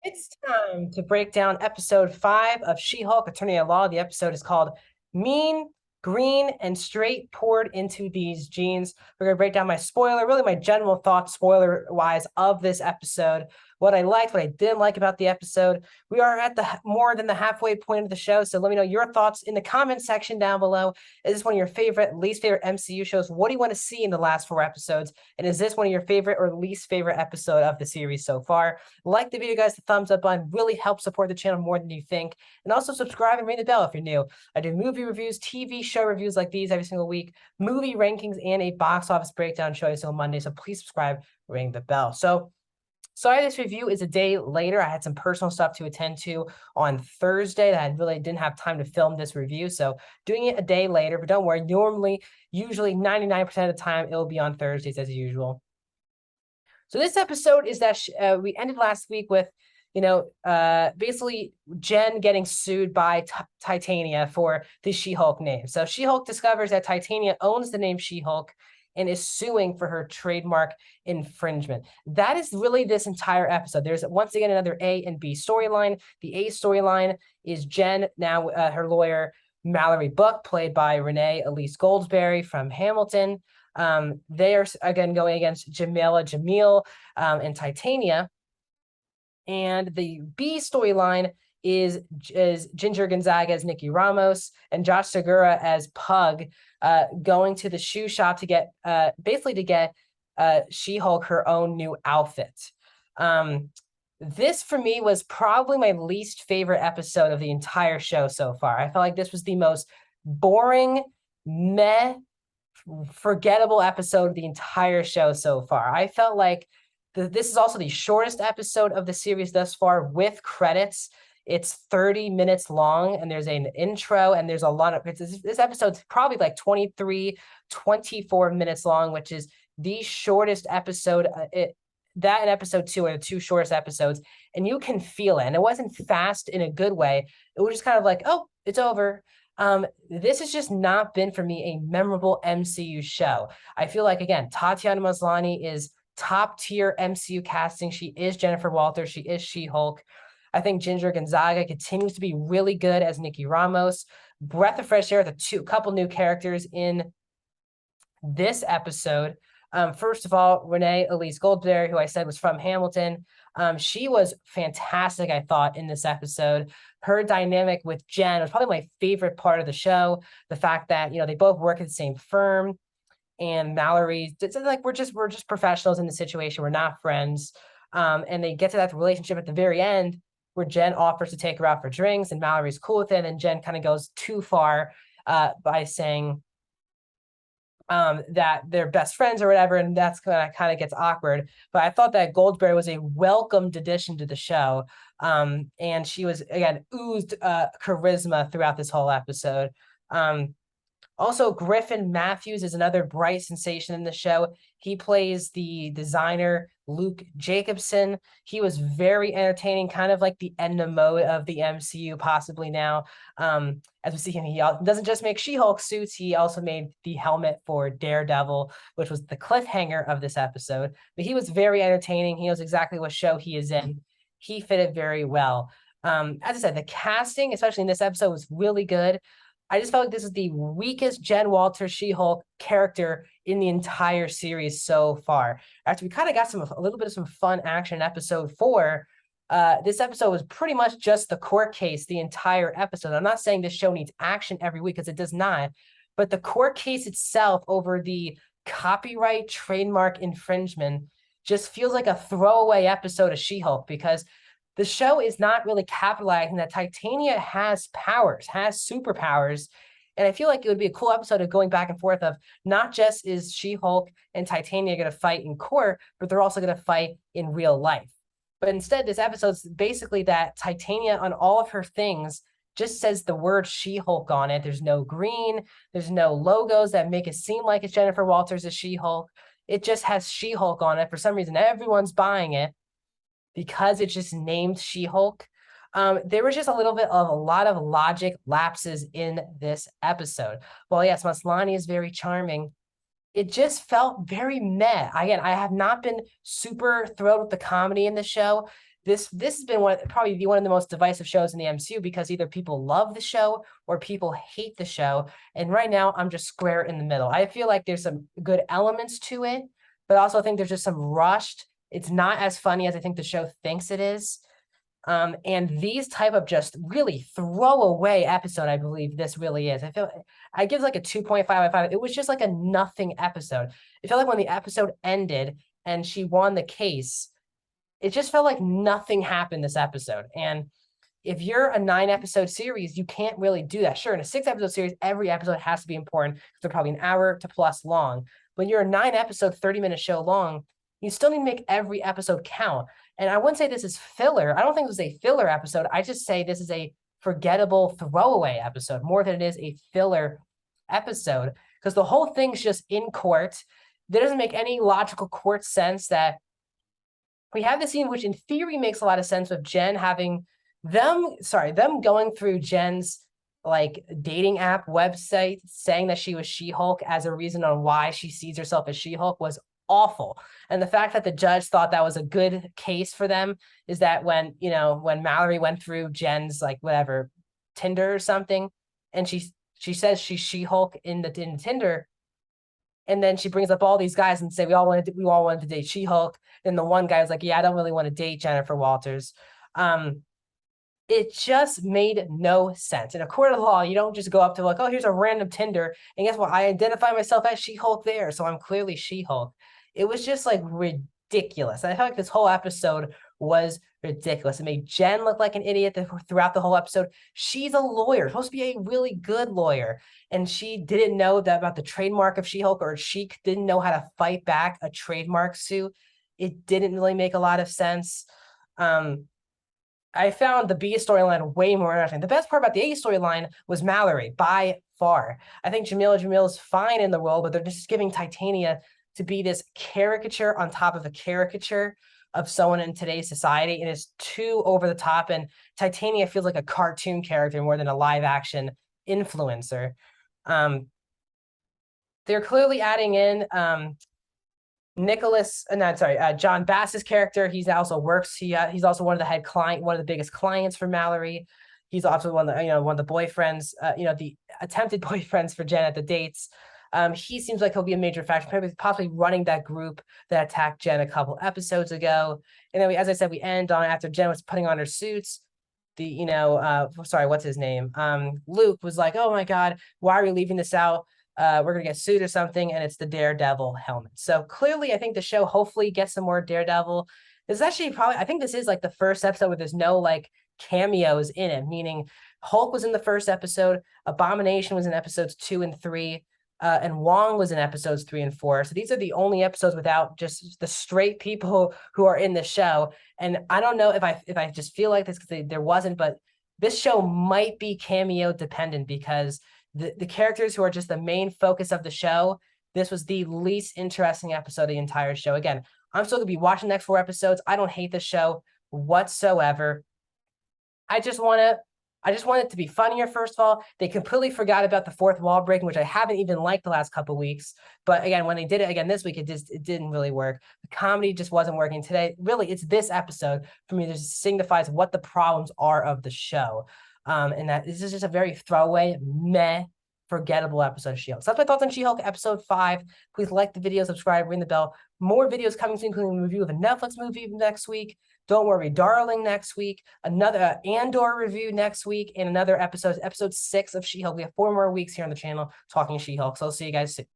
It's time to break down episode 5 of She-Hulk Attorney at Law. The episode is called Mean, Green, and Straight Poured into These Jeans. We're going to break down my spoiler, really my general thoughts, spoiler-wise, of this episode. What I liked, what I didn't like about the episode. We are at the more than the halfway point of the show, so let me know your thoughts in the comment section down below. Is this one of your favorite, least favorite MCU shows? What do you want to see in the last 4 episodes? And is this one of your favorite or least favorite episode of the series so far? Like the video, guys. The thumbs up button really helps support the channel more than you think. And also subscribe and ring the bell if you're new. I do movie reviews, TV show reviews like these every single week, movie rankings, and a box office breakdown show every single Monday. So please subscribe, ring the bell. So sorry this review is a day later. I had some personal stuff to attend to on Thursday that I really didn't have time to film this review. So doing it a day later, but don't worry. Usually 99% of the time, it'll be on Thursdays as usual. So this episode is that we ended last week with, basically Jen getting sued by Titania for the She-Hulk name. So She-Hulk discovers that Titania owns the name She-Hulk and is suing for her trademark infringement. That is really this entire episode. There's once again another A and B storyline. The A storyline is Jen, now her lawyer, Mallory Book, played by Renee Elise Goldsberry from Hamilton. They are again going against Jamila Jamil and Titania. And the B storyline is Ginger Gonzaga as Nikki Ramos and Josh Segura as Pug, going to the shoe shop to get basically to get She-Hulk her own new outfit. This for me was probably my least favorite episode of the entire show so far. I felt like this was the most boring, meh, forgettable episode of the entire show so far. I felt like this is also the shortest episode of the series thus far with credits. It's 30 minutes long, and there's an intro, and there's a lot of this episode's probably like 23, 24 minutes long, which is the shortest episode. That and episode 2 are the two shortest episodes, and you can feel it. And it wasn't fast in a good way. It was just kind of like, oh, it's over. This has just not been for me a memorable MCU show. I feel like, again, Tatiana Maslany is top tier MCU casting. She is Jennifer Walters. She is She-Hulk. I think Ginger Gonzaga continues to be really good as Nikki Ramos. Breath of fresh air, couple new characters in this episode. First of all, Renee Elise Goldsberry, who I said was from Hamilton. She was fantastic, I thought, in this episode. Her dynamic with Jen was probably my favorite part of the show. The fact that, they both work at the same firm, and Mallory, it's like we're just professionals in the situation. We're not friends. And they get to that relationship at the very end where Jen offers to take her out for drinks, and Mallory's cool with it, and Jen kind of goes too far by saying that they're best friends or whatever, and that's kind of gets awkward. But I thought that Goldsberry was a welcomed addition to the show, and she was again oozed charisma throughout this whole episode. Also, Griffin Matthews is another bright sensation in the show. He plays the designer Luke Jacobson. He was very entertaining, kind of like the Edna Mode of the MCU, possibly now. As we see him, he doesn't just make She-Hulk suits, he also made the helmet for Daredevil, which was the cliffhanger of this episode. But he was very entertaining. He knows exactly what show he is in. He fit it very well. As I said, the casting, especially in this episode, was really good. I just felt like this is the weakest Jen Walters She-Hulk character in the entire series so far. After we kind of got a little bit of some fun action in episode 4, this episode was pretty much just the court case the entire episode. I'm not saying this show needs action every week, because it does not, but the court case itself over the copyright trademark infringement just feels like a throwaway episode of She-Hulk, because the show is not really capitalizing that Titania has powers, has superpowers. And I feel like it would be a cool episode of going back and forth of not just is She-Hulk and Titania going to fight in court, but they're also going to fight in real life. But instead, this episode's basically that Titania on all of her things just says the word She-Hulk on it. There's no green. There's no logos that make it seem like it's Jennifer Walters as She-Hulk. It just has She-Hulk on it. For some reason, everyone's buying it because it's just named She-Hulk. There was just a lot of logic lapses in this episode. Well, yes, Maslany is very charming. It just felt very meh. Again, I have not been super thrilled with the comedy in the show. this has been probably one of the most divisive shows in the MCU, because either people love the show or people hate the show. And right now, I'm just square in the middle. I feel like there's some good elements to it, but I also think there's just some rushed. It's not as funny as I think the show thinks it is. And these type of just really throwaway episode, I believe this really is. I give like a 2.5 out of 5. It was just like a nothing episode. It felt like when the episode ended and she won the case, it just felt like nothing happened this episode. And if you're a 9-episode series, you can't really do that. Sure, in a 6-episode series, every episode has to be important. They're probably an hour to plus long. When you're a 9-episode, 30-minute show long, you still need to make every episode count. And I wouldn't say this is filler. I don't think this is a filler episode. I just say this is a forgettable throwaway episode more than it is a filler episode, because the whole thing's just in court. There doesn't make any logical court sense that we have this scene, which in theory makes a lot of sense, with Jen having them going through Jen's like dating app website saying that she was She-Hulk as a reason on why she sees herself as She-Hulk was awful. And the fact that the judge thought that was a good case for them is that when Mallory went through Jen's like whatever Tinder or something, and she says she's She-Hulk in the Tinder, and then she brings up all these guys and say we all wanted to date She-Hulk. And the one guy was like, yeah, I don't really want to date Jennifer Walters. It just made no sense. In a court of law, you don't just go up to like, oh, here's a random Tinder, and guess what? I identify myself as She-Hulk there, so I'm clearly She-Hulk. It was just like ridiculous. I felt like this whole episode was ridiculous. It made Jen look like an idiot throughout the whole episode. She's a lawyer, supposed to be a really good lawyer, and she didn't know about the trademark of She-Hulk, or she didn't know how to fight back a trademark suit. It didn't really make a lot of sense. I found the B storyline way more interesting. The best part about the A storyline was Mallory, by far. I think Jamila is fine in the role, but they're just giving Titania to be this caricature on top of a caricature of someone in today's society. And it's too over the top. And Titania feels like a cartoon character more than a live action influencer. They're clearly adding in John Bass's character. He's also works. He's also one of the biggest clients for Mallory. He's also one of the boyfriends, the attempted boyfriends for Jen at the dates. He seems like he'll be a major factor, possibly running that group that attacked Jen a couple episodes ago. And then as I said, we end on after Jen was putting on her suits. What's his name? Luke was like, oh my God, why are we leaving this out? We're gonna get sued or something, and it's the Daredevil helmet. So clearly, I think the show hopefully gets some more Daredevil. This is actually I think this is like the first episode where there's no like cameos in it, meaning Hulk was in the first episode, Abomination was in episodes 2 and 3, and Wong was in episodes 3 and 4. So these are the only episodes without just the straight people who are in the show. And I don't know if I just feel like this because there wasn't, but this show might be cameo dependent, because the characters who are just the main focus of the show, this was the least interesting episode of the entire show. Again, I'm still gonna be watching the next 4 episodes. I don't hate the show whatsoever. I just want it to be funnier. First of all, they completely forgot about the fourth wall breaking, which I haven't even liked the last couple of weeks. But again, when they did it again this week, it didn't really work. The comedy just wasn't working today. Really, it's this episode for me that just signifies what the problems are of the show. And that this is just a very throwaway, forgettable episode of She-Hulk. So that's my thoughts on She-Hulk episode 5. Please like the video, subscribe, ring the bell. More videos coming soon, including a review of a Netflix movie next week. Don't Worry, Darling next week. Another Andor review next week, and another episode 6 of She-Hulk. We have 4 more weeks here on the channel talking She-Hulk. So I'll see you guys soon.